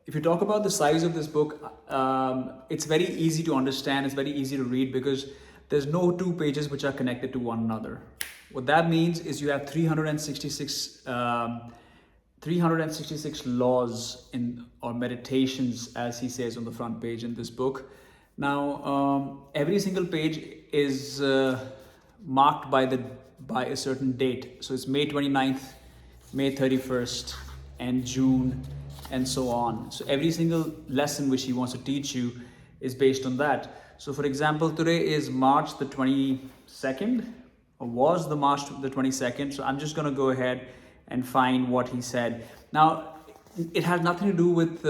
If you talk about the size of this book, it's very easy to understand, it's very easy to read because there's no two pages which are connected to one another. What that means is you have 366 laws in or meditations, as he says on the front page in this book. Now, every single page is marked by a certain date. So it's May 29th, May 31st, and June, and so on. So every single lesson which he wants to teach you is based on that. So for example, today is March the 22nd, or was the March the 22nd. So I'm just going to go ahead and find what he said. Now, it has nothing to do with,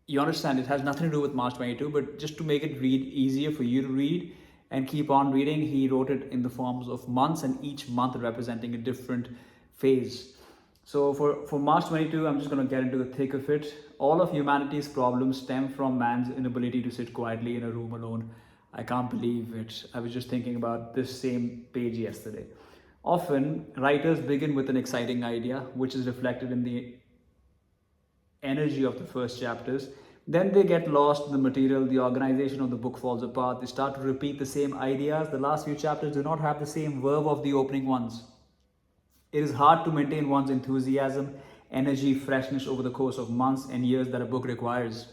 you understand, it has nothing to do with March 22, but just to make it read easier for you to read and keep on reading, he wrote it in the forms of months, and each month representing a different phase. So for March 22, I'm just going to get into the thick of it. All of humanity's problems stem from man's inability to sit quietly in a room alone. I can't believe it. I was just thinking about this same page yesterday. Often, writers begin with an exciting idea, which is reflected in the energy of the first chapters. Then they get lost in the material, the organization of the book falls apart, they start to repeat the same ideas. The last few chapters do not have the same verve of the opening ones. It is hard to maintain one's enthusiasm, energy, freshness over the course of months and years that a book requires.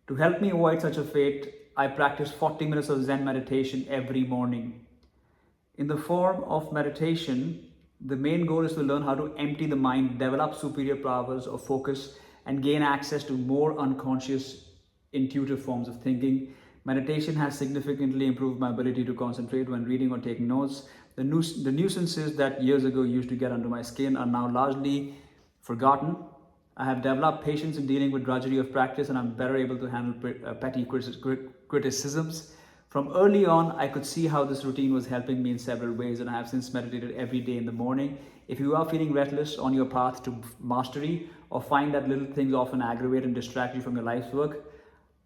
To help me avoid such a fate, I practice 40 minutes of Zen meditation every morning. In the form of meditation, the main goal is to learn how to empty the mind, develop superior powers of focus, and gain access to more unconscious, intuitive forms of thinking. Meditation has significantly improved my ability to concentrate when reading or taking notes. The nuisances that years ago used to get under my skin are now largely forgotten. I have developed patience in dealing with drudgery of practice, and I'm better able to handle petty criticisms. From early on, I could see how this routine was helping me in several ways, and I have since meditated every day in the morning. If you are feeling restless on your path to mastery, or find that little things often aggravate and distract you from your life's work,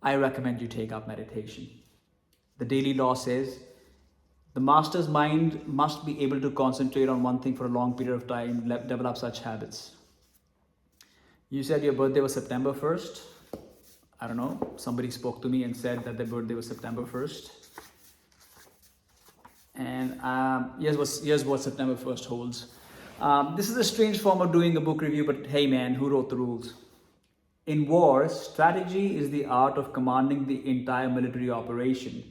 I recommend you take up meditation. The daily law says, the master's mind must be able to concentrate on one thing for a long period of time, develop such habits. You said your birthday was September 1st. I don't know, somebody spoke to me and said that their birthday was September 1st. And here's what September 1st holds. This is a strange form of doing a book review, but hey man, who wrote the rules? In war, strategy is the art of commanding the entire military operation.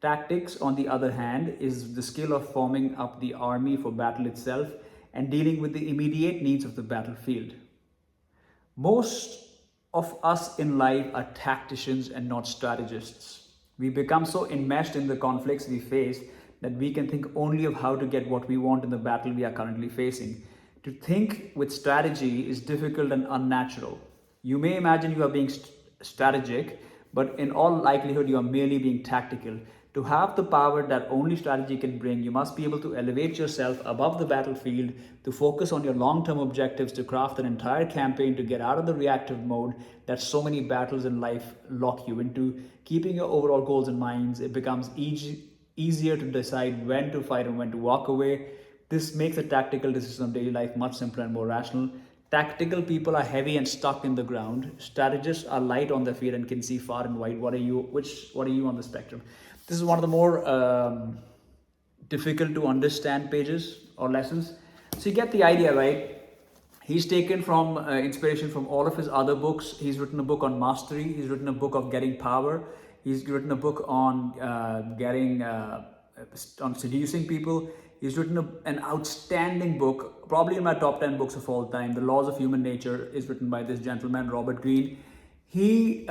Tactics, on the other hand, is the skill of forming up the army for battle itself and dealing with the immediate needs of the battlefield. Most of us in life are tacticians and not strategists. We become so enmeshed in the conflicts we face that we can think only of how to get what we want in the battle we are currently facing. To think with strategy is difficult and unnatural. You may imagine you are being strategic, but in all likelihood you are merely being tactical. To have the power that only strategy can bring, you must be able to elevate yourself above the battlefield, to focus on your long-term objectives, to craft an entire campaign, to get out of the reactive mode that so many battles in life lock you into. Keeping your overall goals in mind, it becomes easier to decide when to fight and when to walk away. This makes the tactical decisions of daily life much simpler and more rational. Tactical people are heavy and stuck in the ground. Strategists are light on their feet and can see far and wide. What are you on the spectrum? This is one of the more difficult to understand pages or lessons. So you get the idea, right? He's taken from inspiration from all of his other books. He's written a book on mastery. He's written a book of getting power. He's written a book on on seducing people. He's written an outstanding book, probably in my top 10 books of all time. The Laws of Human Nature is written by this gentleman, Robert Greene. He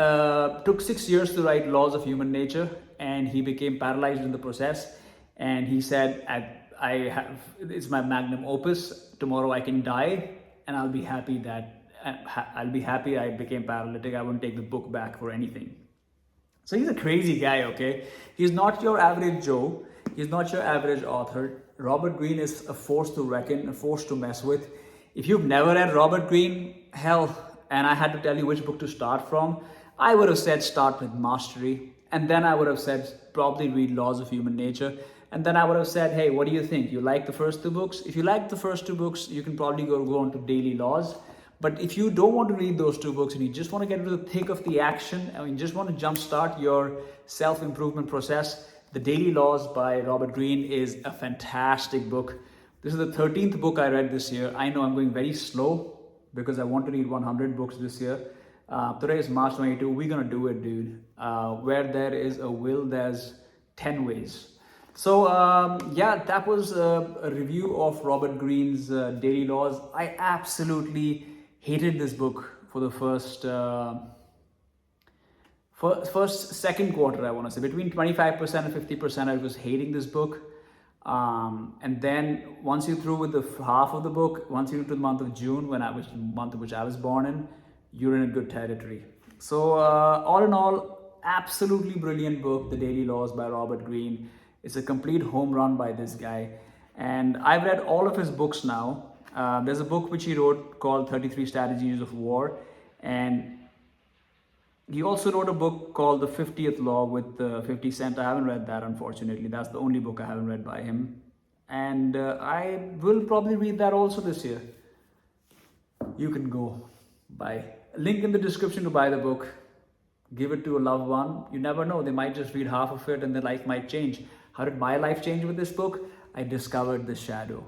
took 6 years to write Laws of Human Nature, and he became paralyzed in the process. And he said, it's my magnum opus. Tomorrow I can die, and I'll be happy I became paralytic. I won't take the book back for anything. So he's a crazy guy, okay? He's not your average Joe. He's not your average author. Robert Greene is a force to reckon, a force to mess with. If you've never read Robert Greene, hell, and I had to tell you which book to start from, I would have said start with Mastery. And then I would have said probably read Laws of Human Nature. And then I would have said, hey, what do you think? You like the first two books? If you like the first two books, you can probably go on to Daily Laws. But if you don't want to read those two books and you just want to get into the thick of the action, I mean, just want to jumpstart your self-improvement process, The Daily Laws by Robert Greene is a fantastic book. This is the 13th book I read this year. I know I'm going very slow because I want to read 100 books this year. Today is March 22. We're going to do it, dude. Where there is a will, there's 10 ways. So yeah, that was a review of Robert Greene's Daily Laws. I absolutely hated this book for the second quarter, I want to say. Between 25% and 50%, I was hating this book. And then once you're through with the half of the book, once you're into the month of June, which month which I was born in, you're in a good territory. So all in all, absolutely brilliant book, The Daily Laws by Robert Greene. It's a complete home run by this guy. And I've read all of his books now. There's a book which he wrote called 33 Strategies of War. And he also wrote a book called The 50th Law with 50 Cent. I haven't read that, unfortunately. That's the only book I haven't read by him. And I will probably read that also this year. You can go buy. Link in the description to buy the book. Give it to a loved one. You never know. They might just read half of it and their life might change. How did my life change with this book? I discovered the shadow.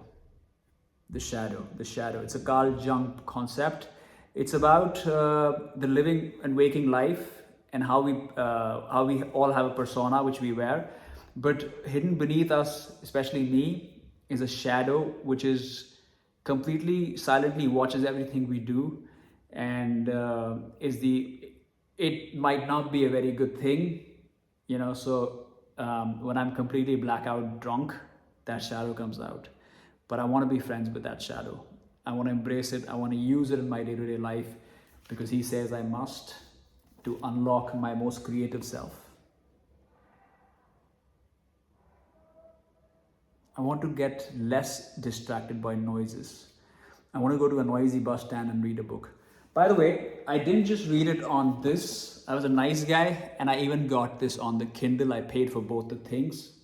The shadow. The shadow. It's a Carl Jung concept. It's about the living and waking life and how we all have a persona which we wear. But hidden beneath us, especially me, is a shadow which is completely silently watches everything we do, and it might not be a very good thing, you know. So when I'm completely blackout drunk, that shadow comes out. But I want to be friends with that shadow. I want to embrace it. I want to use it in my day-to-day life because he says I must, to unlock my most creative self. I want to get less distracted by noises. I want to go to a noisy bus stand and read a book. By the way, I didn't just read it on this. I was a nice guy and I even got this on the Kindle. I paid for both the things.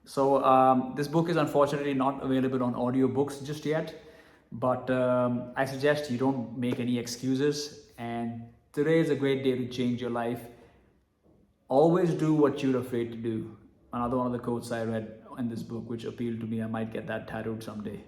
So this book is unfortunately not available on audiobooks just yet. But I suggest you don't make any excuses. And today is a great day to change your life. Always do what you're afraid to do. Another one of the quotes I read in this book which appealed to me. I might get that tattooed someday.